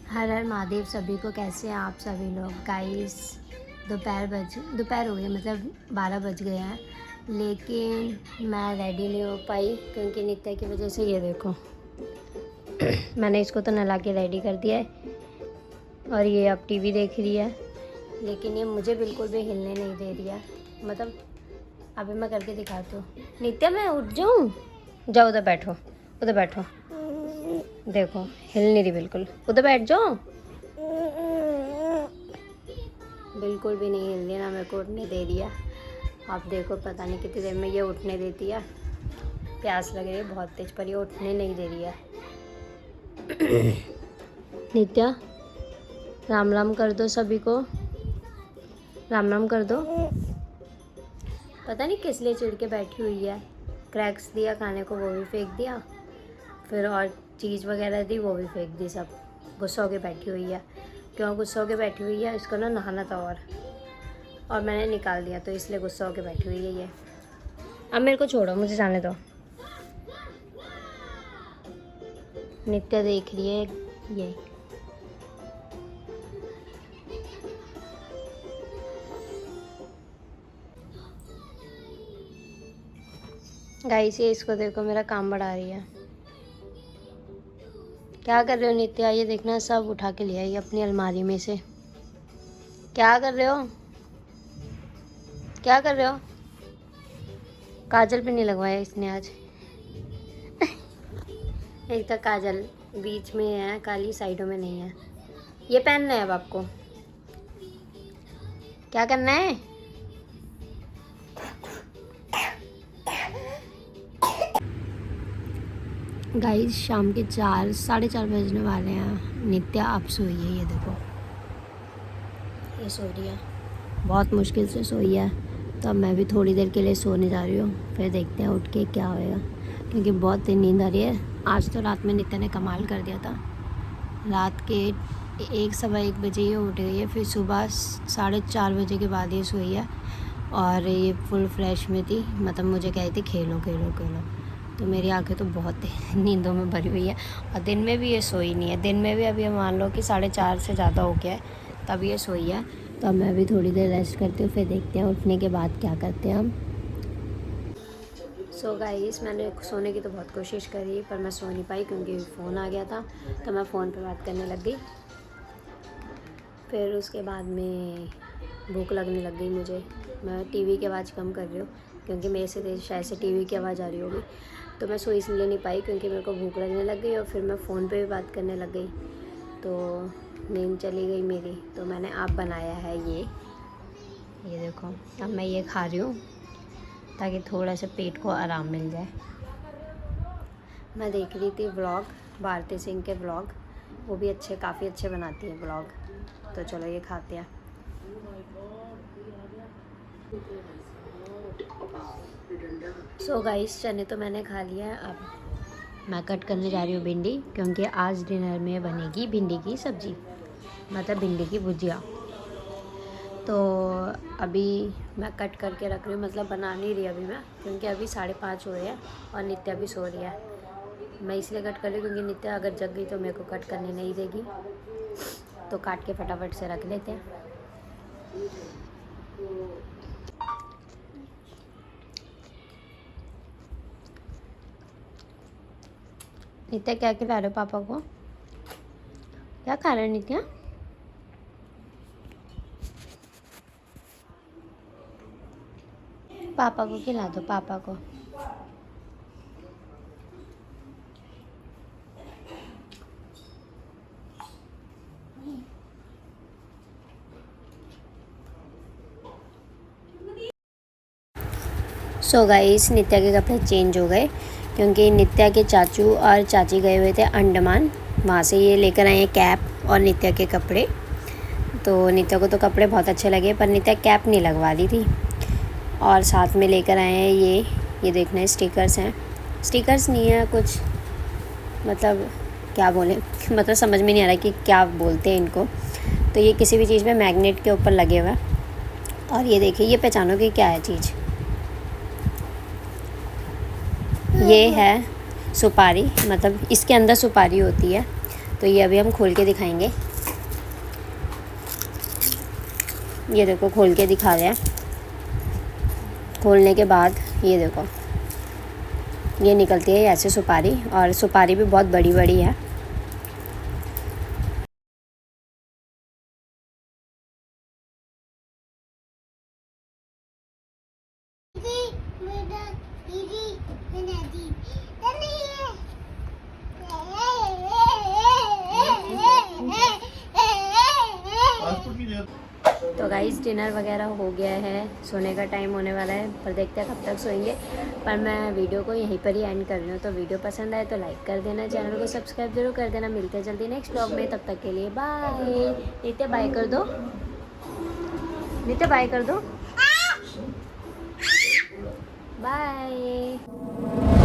हर हर महादेव सभी को। कैसे हैं आप सभी लोग? गाइस दोपहर हो गई, मतलब 12 बज गए हैं, लेकिन मैं रेडी नहीं हो पाई क्योंकि नित्या की वजह से। ये देखो मैंने इसको तो नहला के रेडी कर दिया है और ये अब टीवी देख रही है, लेकिन ये मुझे बिल्कुल भी हिलने नहीं दे रही है। मतलब अभी मैं करके दिखाती हूँ। नित्या मैं उठ जाऊँ? जाओ उधर बैठो, उधर बैठो। देखो हिल नहीं रही बिल्कुल, उधर बैठ जाओ। बिल्कुल भी नहीं हिल रही ना, मेरे को उठने दे रही है। आप देखो पता नहीं कितनी देर में ये उठने देती है। प्यास लग रही है बहुत तेज, पर ये उठने नहीं दे रही है। नित्या राम राम कर दो सभी को, राम राम कर दो। पता नहीं किस लिए चिढ़ के बैठी हुई है। क्रैक्स दिया खाने को, वो भी फेंक दिया, फिर और चीज़ वगैरह दी, वो भी फेंक दी। सब गुस्सा होके बैठी हुई है। क्यों गुस्सा होके बैठी हुई है? इसको ना नहाना था और मैंने निकाल दिया, तो इसलिए गुस्सा होके बैठी हुई है ये। अब मेरे को छोड़ो, मुझे जाने दो। नित्या देख रही है ये। गाइस ये इसको देखो, मेरा काम बढ़ा रही है। क्या कर रहे हो नित्या? ये देखना, सब उठा के ले आई अपनी अलमारी में से। क्या कर रहे हो? क्या कर रहे हो? काजल भी नहीं लगवाया इसने आज। एक तो काजल बीच में है काली, साइडों में नहीं है। ये पहनना है अब आपको। क्या करना है? गाइस शाम के 4 साढ़े 4 बजने वाले हैं। नित्या अब सोई है, ये देखो ये सो रही है, बहुत मुश्किल से सोई है। तो अब मैं भी थोड़ी देर के लिए सोने जा रही हूँ, फिर देखते हैं उठ के क्या होएगा, क्योंकि बहुत देर नींद आ रही है। आज तो रात में नित्या ने कमाल कर दिया था। रात के 1 सवा 1 बजे ये उठ गई है, फिर सुबह 4:30 बजे के बाद ये सोई है और ये फुल फ्रेश में थी। मतलब मुझे कह रही थी खेलो खेलो खेलो, तो मेरी आंखें तो बहुत नींदों में भरी हुई है। और दिन में भी ये सोई नहीं है। दिन में भी अभी मान लो कि 4:30 से ज़्यादा हो गया है तब ये सोई है। तो अब मैं भी थोड़ी देर रेस्ट करती हूँ, फिर देखते हैं उठने के बाद क्या करते हैं हम। सो गाइस मैंने सोने की तो बहुत कोशिश करी, पर मैं सो नहीं पाई क्योंकि फ़ोन आ गया था, तो मैं फ़ोन पे बात करने लग गई। फिर उसके बाद में भूख लगने लग गई मुझे। मैं टीवी की आवाज़ कम कर रही हूँ क्योंकि मेरे से शायद से टीवी की आवाज़ आ रही होगी। तो मैं सो इसलिए नहीं पाई क्योंकि मेरे को भूख लगने लग गई, और फिर मैं फ़ोन पे भी बात करने लग गई, तो नींद चली गई मेरी। तो मैंने आप बनाया है ये देखो। अब मैं ये खा रही हूँ ताकि थोड़ा सा पेट को आराम मिल जाए। मैं देख रही थी व्लॉग, भारती सिंह के व्लॉग, वो भी काफ़ी अच्छे बनाती है व्लॉग। तो चलो ये खाते हैं। सो गाइस चने तो मैंने खा लिया है। अब मैं कट करने जा रही हूँ भिंडी, क्योंकि आज डिनर में बनेगी भिंडी की सब्ज़ी, मतलब भिंडी की भुजिया। तो अभी मैं कट करके रख रही हूँ, मतलब बना नहीं रही अभी मैं, क्योंकि अभी 5:30 हो रहे हैं और नित्या भी सो रही है। मैं इसलिए कट कर रही हूँ क्योंकि नित्या अगर जग गई तो मेरे को कट करने नहीं देगी, तो काट के फटाफट से रख लेते हैं। नित्या क्या खिला रहे हो पापा को? क्या खा रहे हो नित्या? पापा को खिला दो, पापा को। सो गाइस नित्या के कपड़े चेंज हो गए, क्योंकि नित्या के चाचू और चाची गए हुए थे अंडमान, वहाँ से ये लेकर आए हैं कैप और नित्या के कपड़े। तो नित्या को तो कपड़े बहुत अच्छे लगे, पर नित्या कैप नहीं लगवा दी थी। और साथ में लेकर आए हैं ये देखना, स्टिकर्स हैं। स्टिकर्स नहीं है कुछ, मतलब क्या बोलें, मतलब समझ में नहीं आ रहा कि क्या बोलते हैं इनको। तो ये किसी भी चीज़ में मैग्नेट के ऊपर लगे हुए हैं। और ये देखिए, ये पहचानो कि क्या है चीज़। ये है सुपारी, मतलब इसके अंदर सुपारी होती है। तो ये अभी हम खोल के दिखाएंगे। ये देखो खोल के दिखा रहे हैं। खोलने के बाद ये देखो ये निकलती है ऐसे सुपारी, और सुपारी भी बहुत बड़ी बड़ी है। तो गाइस डिनर वगैरह हो गया है, सोने का टाइम होने वाला है, पर देखते हैं कब तक सोएंगे। पर मैं वीडियो को यहीं पर ही एंड कर रही हूँ। तो वीडियो पसंद आए तो लाइक कर देना, चैनल को सब्सक्राइब जरूर कर देना। मिलते हैं जल्दी नेक्स्ट व्लॉग में, तब तक के लिए बाय। नित्य बाय कर दो, नित्य बाय कर दो, बाय।